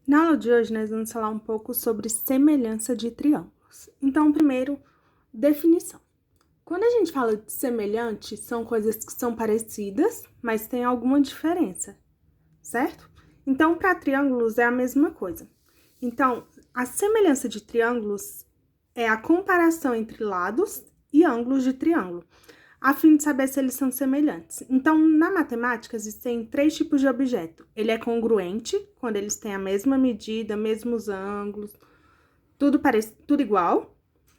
Na aula de hoje, nós vamos falar um pouco sobre semelhança de triângulos. Então, primeiro, definição. Quando a gente fala de semelhante, são coisas que são parecidas, mas tem alguma diferença, certo? Então, para triângulos é a mesma coisa. Então, a semelhança de triângulos é a comparação entre lados e ângulos de triângulo, a fim de saber se eles são semelhantes. Então, na matemática, existem 3 tipos de objeto. Ele é congruente, quando eles têm a mesma medida, mesmos ângulos, tudo igual.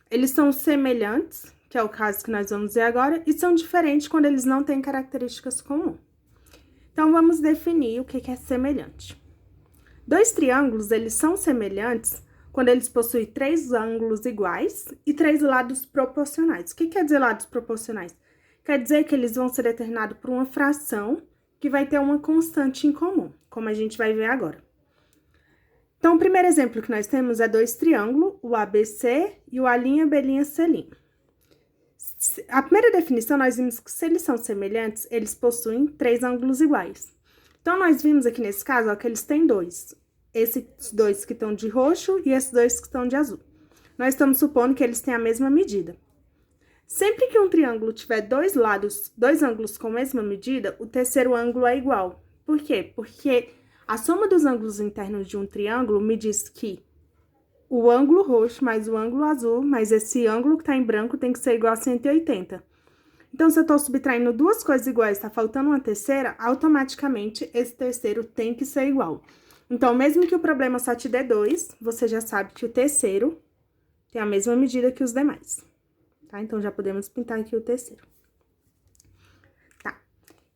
Eles são semelhantes, que é o caso que nós vamos ver agora, e são diferentes quando eles não têm características comuns. Então, vamos definir o que é semelhante. 2 triângulos, eles são semelhantes quando eles possuem 3 ângulos iguais e 3 lados proporcionais. O que quer dizer lados proporcionais? Quer dizer que eles vão ser determinados por uma fração que vai ter uma constante em comum, como a gente vai ver agora. Então, o primeiro exemplo que nós temos é 2 triângulos, o ABC e o A'B', C'. A primeira definição, nós vimos que se eles são semelhantes, eles possuem 3 ângulos iguais. Então, nós vimos aqui nesse caso, ó, que eles têm 2. Esses 2 que estão de roxo e esses 2 que estão de azul. Nós estamos supondo que eles têm a mesma medida. Sempre que um triângulo tiver 2 ângulos com a mesma medida, o terceiro ângulo é igual. Por quê? Porque a soma dos ângulos internos de um triângulo me diz que o ângulo roxo mais o ângulo azul, mais esse ângulo que está em branco tem que ser igual a 180. Então, se eu estou subtraindo 2 coisas iguais, está faltando uma terceira, automaticamente esse terceiro tem que ser igual. Então, mesmo que o problema só te dê 2, você já sabe que o terceiro tem a mesma medida que os demais. Tá? Então, já podemos pintar aqui o terceiro. Tá.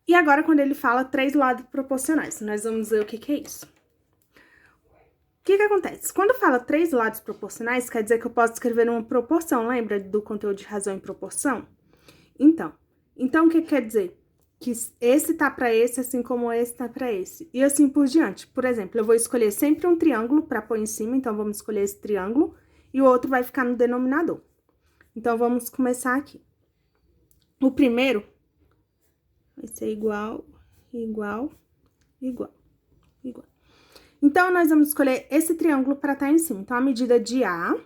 E agora, quando ele fala 3 lados proporcionais, nós vamos ver o que é isso. O que acontece? Quando fala 3 lados proporcionais, quer dizer que eu posso escrever uma proporção, lembra do conteúdo de razão em proporção? Então o que quer dizer? Que esse tá para esse, assim como esse tá para esse. E assim por diante. Por exemplo, eu vou escolher sempre um triângulo para pôr em cima, então vamos escolher esse triângulo, e o outro vai ficar no denominador. Então, vamos começar aqui. O primeiro vai ser igual, igual, igual, igual. Então, nós vamos escolher esse triângulo para estar em cima. Então, a medida de A,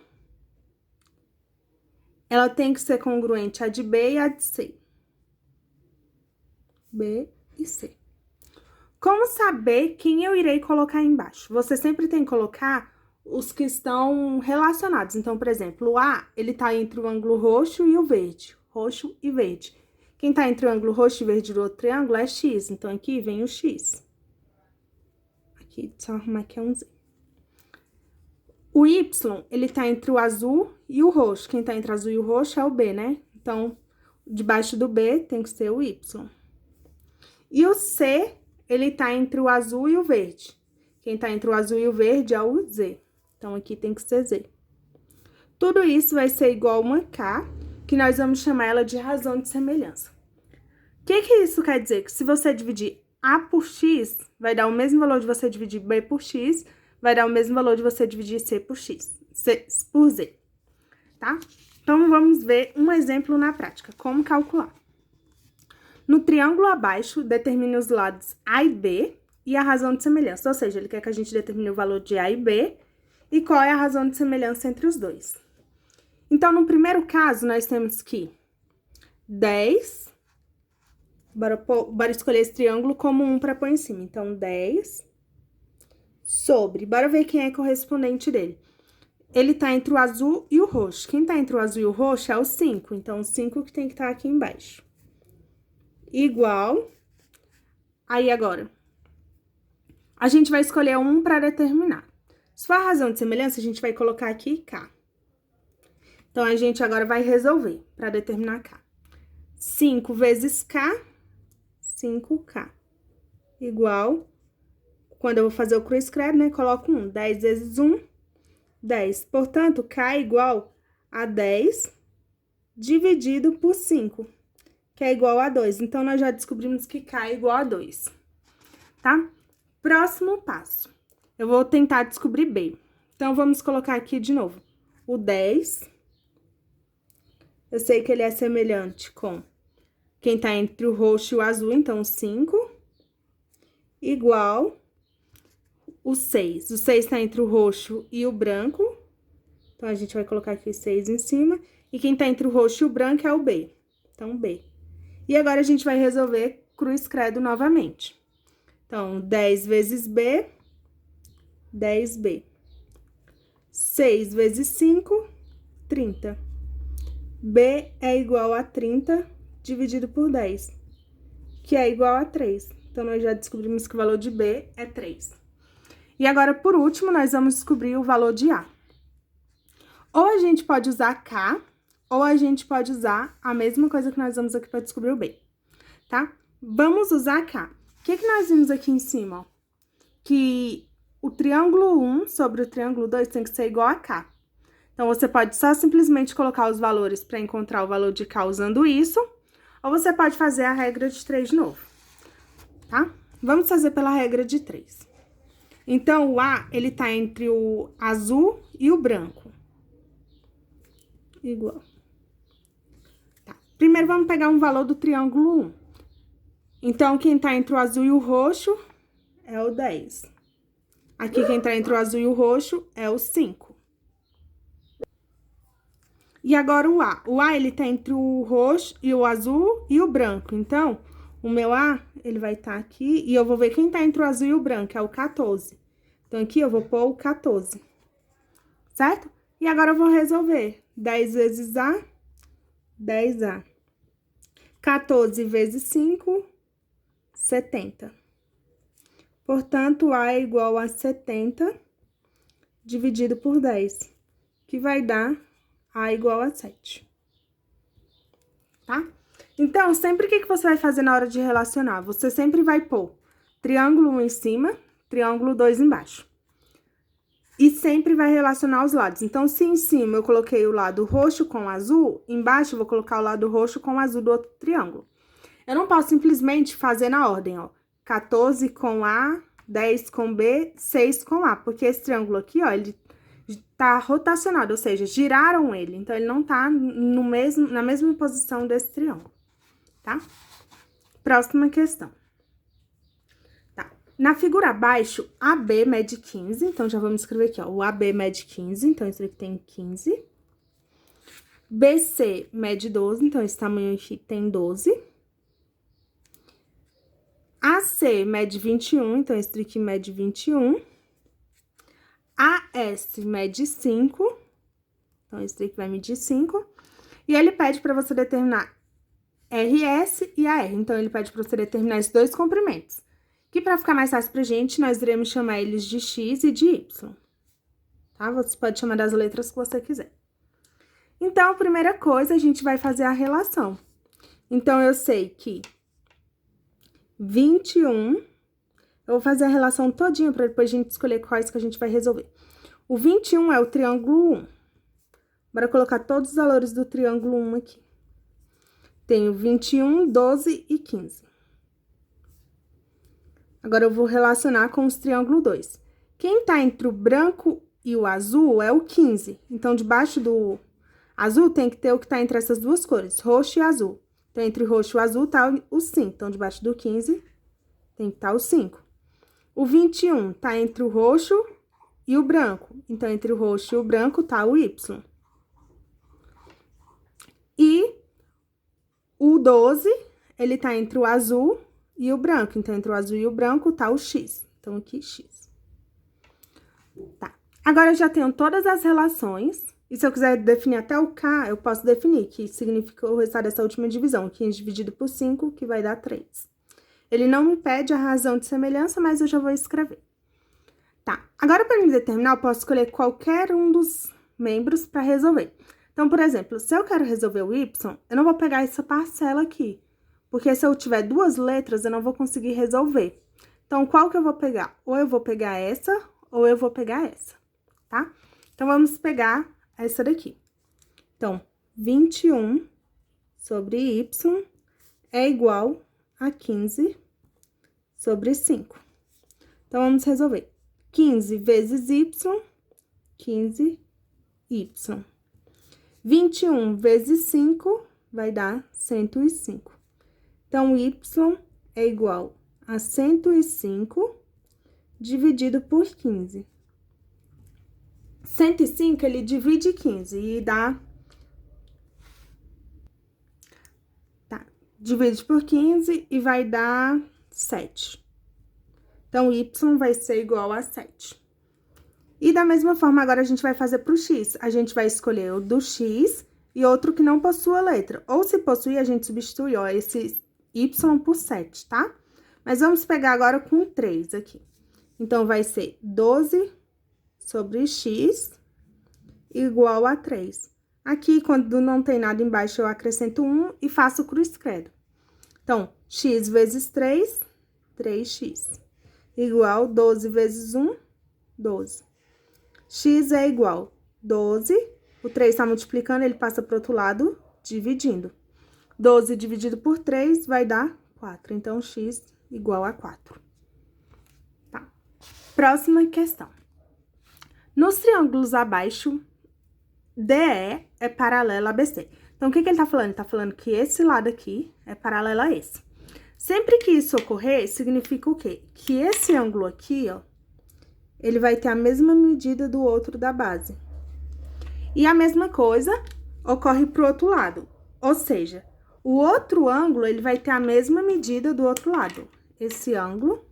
ela tem que ser congruente a de B e a de C. B e C. Como saber quem eu irei colocar embaixo? Você sempre tem que colocar os que estão relacionados. Então, por exemplo, o A, ele tá entre o ângulo roxo e o verde. Roxo e verde. Quem tá entre o ângulo roxo e verde do outro triângulo é X. Então, aqui vem o X. Aqui, só arrumar aqui é um Z. O Y, ele tá entre o azul e o roxo. Quem tá entre o azul e o roxo é o B, né? Então, debaixo do B tem que ser o Y. E o C, ele tá entre o azul e o verde. Quem tá entre o azul e o verde é o Z. Então, aqui tem que ser Z. Tudo isso vai ser igual a uma K, que nós vamos chamar ela de razão de semelhança. O que isso quer dizer? Que se você dividir A por X, vai dar o mesmo valor de você dividir B por X, vai dar o mesmo valor de você dividir C por X, C por Z, tá? Então, vamos ver um exemplo na prática, como calcular. No triângulo abaixo, determine os lados A e B e a razão de semelhança, ou seja, ele quer que a gente determine o valor de A e B e qual é a razão de semelhança entre os dois. Então, no primeiro caso, nós temos que 10, bora escolher esse triângulo como 1 para pôr em cima. Então, 10 sobre, bora ver quem é correspondente dele. Ele tá entre o azul e o roxo. Quem tá entre o azul e o roxo é o 5, então o 5 que tem que estar aqui embaixo. Igual, aí agora, a gente vai escolher um para determinar. Se for a razão de semelhança, a gente vai colocar aqui K. Então, a gente agora vai resolver para determinar K. 5 vezes K, 5K. Igual, quando eu vou fazer o cruz-credo, né, coloco 1. 10 vezes 1, 10. Portanto, K é igual a 10 dividido por 5, que é igual a 2. Então, nós já descobrimos que K é igual a 2, tá? Próximo passo. Eu vou tentar descobrir B. Então, vamos colocar aqui de novo. O 10. Eu sei que ele é semelhante com quem tá entre o roxo e o azul, então 5. Igual. o 6. O 6 tá entre o roxo e o branco. Então, a gente vai colocar aqui 6 em cima. E quem tá entre o roxo e o branco é o B. Então, B. E agora, a gente vai resolver cruz credo novamente. Então, 10 vezes B, 10B. 6 vezes 5, 30. B é igual a 30 dividido por 10, que é igual a 3. Então, nós já descobrimos que o valor de B é 3. E agora, por último, nós vamos descobrir o valor de A. Ou a gente pode usar K, ou a gente pode usar a mesma coisa que nós vamos aqui para descobrir o B, tá? Vamos usar K. O que nós vimos aqui em cima, ó? Que o triângulo 1 sobre o triângulo 2 tem que ser igual a K. Então, você pode só simplesmente colocar os valores para encontrar o valor de K usando isso, ou você pode fazer a regra de 3 de novo, tá? Vamos fazer pela regra de 3. Então, o A, ele tá entre o azul e o branco. Igual. Tá. Primeiro, vamos pegar um valor do triângulo 1. Então, quem tá entre o azul e o roxo é o 10. Aqui, quem tá entre o azul e o roxo é o 5. E agora, o A. O A, ele tá entre o roxo e o azul e o branco. Então, o meu A, ele vai estar aqui e eu vou ver quem tá entre o azul e o branco, é o 14. Então, aqui eu vou pôr o 14, certo? E agora, eu vou resolver. 10 vezes A, 10A. 14 vezes 5, 70. Portanto, A é igual a 70 dividido por 10, que vai dar A igual a 7. Tá? Então, sempre o que você vai fazer na hora de relacionar? Você sempre vai pôr triângulo 1 em cima, triângulo 2 embaixo. E sempre vai relacionar os lados. Então, se em cima eu coloquei o lado roxo com azul, embaixo eu vou colocar o lado roxo com azul do outro triângulo. Eu não posso simplesmente fazer na ordem, ó. 14 com A, 10 com B, 6 com A. Porque esse triângulo aqui, ó, ele tá rotacionado, ou seja, giraram ele. Então, ele não tá na mesma posição desse triângulo, tá? Próxima questão. Na figura abaixo, AB mede 15, então já vamos escrever aqui, ó, o AB mede 15, então esse aqui tem 15. BC mede 12, então esse tamanho aqui tem 12. AC mede 21, então esse aqui mede 21. AS mede 5, então esse aqui vai medir 5. E ele pede para você determinar RS e AR, então ele pede para você determinar esses dois comprimentos. Que para ficar mais fácil pra gente, nós iremos chamar eles de X e de Y, tá? Você pode chamar das letras que você quiser. Então, a primeira coisa, a gente vai fazer a relação. Então, eu sei que 21, eu vou fazer a relação todinha para depois a gente escolher quais que a gente vai resolver. O 21 é o triângulo 1. Bora colocar todos os valores do triângulo 1 aqui. Tenho 21, 12 e 15. Agora, eu vou relacionar com os triângulos 2. Quem tá entre o branco e o azul é o 15. Então, debaixo do azul tem que ter o que tá entre essas duas cores, roxo e azul. Então, entre o roxo e o azul tá o 5. Então, debaixo do 15 tem que estar o 5. O 21 tá entre o roxo e o branco. Então, entre o roxo e o branco tá o Y. E o 12, ele tá entre o azul e o branco. Então, entre o azul e o branco tá o X. Então, aqui, X. Tá. Agora, eu já tenho todas as relações. E se eu quiser definir até o K, eu posso definir, que significa o resultado dessa última divisão. 15 dividido por 5, que vai dar 3. Ele não me pede a razão de semelhança, mas eu já vou escrever. Tá. Agora, para me determinar, eu posso escolher qualquer um dos membros para resolver. Então, por exemplo, se eu quero resolver o Y, eu não vou pegar essa parcela aqui. Porque se eu tiver duas letras, eu não vou conseguir resolver. Então, qual que eu vou pegar? Ou eu vou pegar essa, ou eu vou pegar essa, tá? Então, vamos pegar essa daqui. Então, 21 sobre Y é igual a 15 sobre 5. Então, vamos resolver. 15 vezes Y, 15Y. 21 vezes 5 vai dar 105. Então, Y é igual a 105 dividido por 15. 105, ele divide 15 e dá... Tá, divide por 15 e vai dar 7. Então, y vai ser igual a 7. E da mesma forma, agora a gente vai fazer para o x. A gente vai escolher o do x e outro que não possua letra. Ou se possuir, a gente substitui, ó, esse y por 7, tá? Mas vamos pegar agora com 3 aqui. Então, vai ser 12 sobre x igual a 3. Aqui, quando não tem nada embaixo, eu acrescento 1 e faço cruz credo. Então, x vezes 3, 3x. Igual 12 vezes 1, 12. X é igual 12, o 3 tá multiplicando, ele passa pro outro lado, dividindo. 12 dividido por 3 vai dar 4, então x igual a 4. Tá. Próxima questão. Nos triângulos abaixo, DE é paralelo a ABC. Então, o que ele tá falando? Ele tá falando que esse lado aqui é paralelo a esse. Sempre que isso ocorrer, significa o quê? Que esse ângulo aqui, ó, ele vai ter a mesma medida do outro da base. E a mesma coisa ocorre pro outro lado. Ou seja, o outro ângulo, ele vai ter a mesma medida do outro lado. Esse ângulo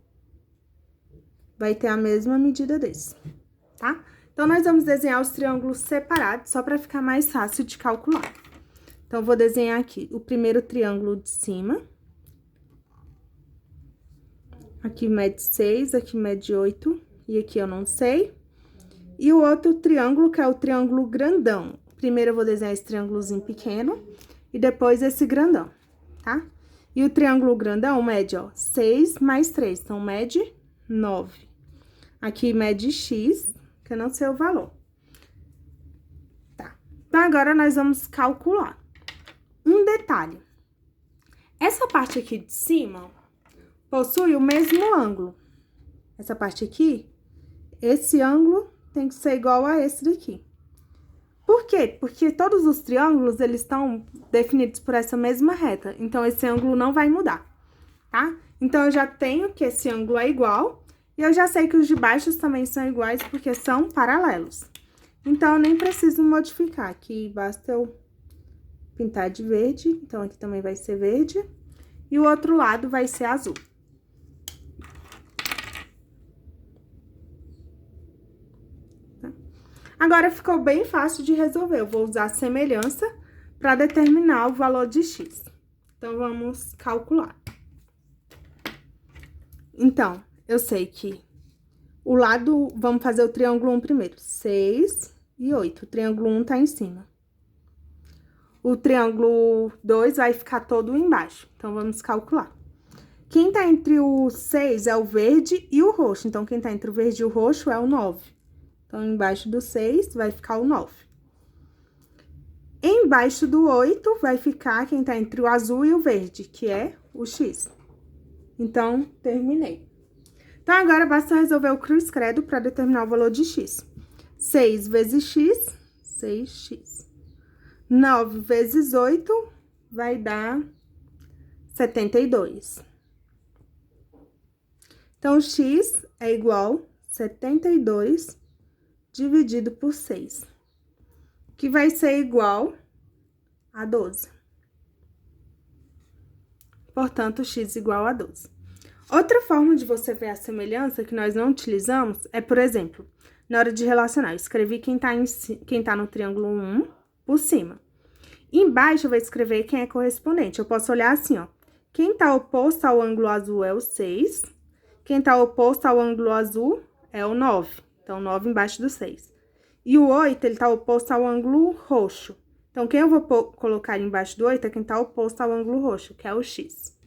vai ter a mesma medida desse, tá? Então, nós vamos desenhar os triângulos separados, só para ficar mais fácil de calcular. Então, eu vou desenhar aqui o primeiro triângulo de cima. Aqui mede 6, aqui mede 8, e aqui eu não sei. E o outro triângulo, que é o triângulo grandão. Primeiro eu vou desenhar esse triângulozinho pequeno, e depois esse grandão, tá? E o triângulo grandão mede, ó, 6 mais 3, então mede 9. Aqui mede x, que eu não sei o valor. Tá. Então, agora nós vamos calcular. Um detalhe. Essa parte aqui de cima possui o mesmo ângulo. Essa parte aqui, esse ângulo tem que ser igual a esse daqui. Por quê? Porque todos os triângulos, eles estão definidos por essa mesma reta. Então, esse ângulo não vai mudar, tá? Então, eu já tenho que esse ângulo é igual. E eu já sei que os de baixo também são iguais, porque são paralelos. Então, eu nem preciso modificar. Aqui, basta eu pintar de verde. Então, aqui também vai ser verde. E o outro lado vai ser azul. Agora, ficou bem fácil de resolver. Eu vou usar a semelhança para determinar o valor de x. Então, vamos calcular. Então, eu sei que o lado... Vamos fazer o triângulo 1 primeiro. 6 e 8. O triângulo 1 tá em cima. O triângulo 2 vai ficar todo embaixo. Então, vamos calcular. Quem tá entre o 6 é o verde e o roxo. Então, quem tá entre o verde e o roxo é o 9. Então, embaixo do 6 vai ficar o 9. Embaixo do 8 vai ficar quem tá entre o azul e o verde, que é o x. Então, terminei. Então, agora basta resolver o cruz credo para determinar o valor de x. 6 vezes x, 6x. 9 vezes 8 vai dar 72. Então, x é igual a 72 dividido por 6, que vai ser igual a 12. Portanto, x igual a 12. Outra forma de você ver a semelhança que nós não utilizamos é, por exemplo, na hora de relacionar, eu escrevi quem tá no triângulo 1 por cima. Embaixo eu vou escrever quem é correspondente. Eu posso olhar assim, ó. Quem tá oposto ao ângulo azul é o 6. Quem tá oposto ao ângulo azul é o 9. Então, 9 embaixo do 6. E o 8, ele tá oposto ao ângulo roxo. Então, quem eu vou colocar embaixo do 8 é quem tá oposto ao ângulo roxo, que é o x.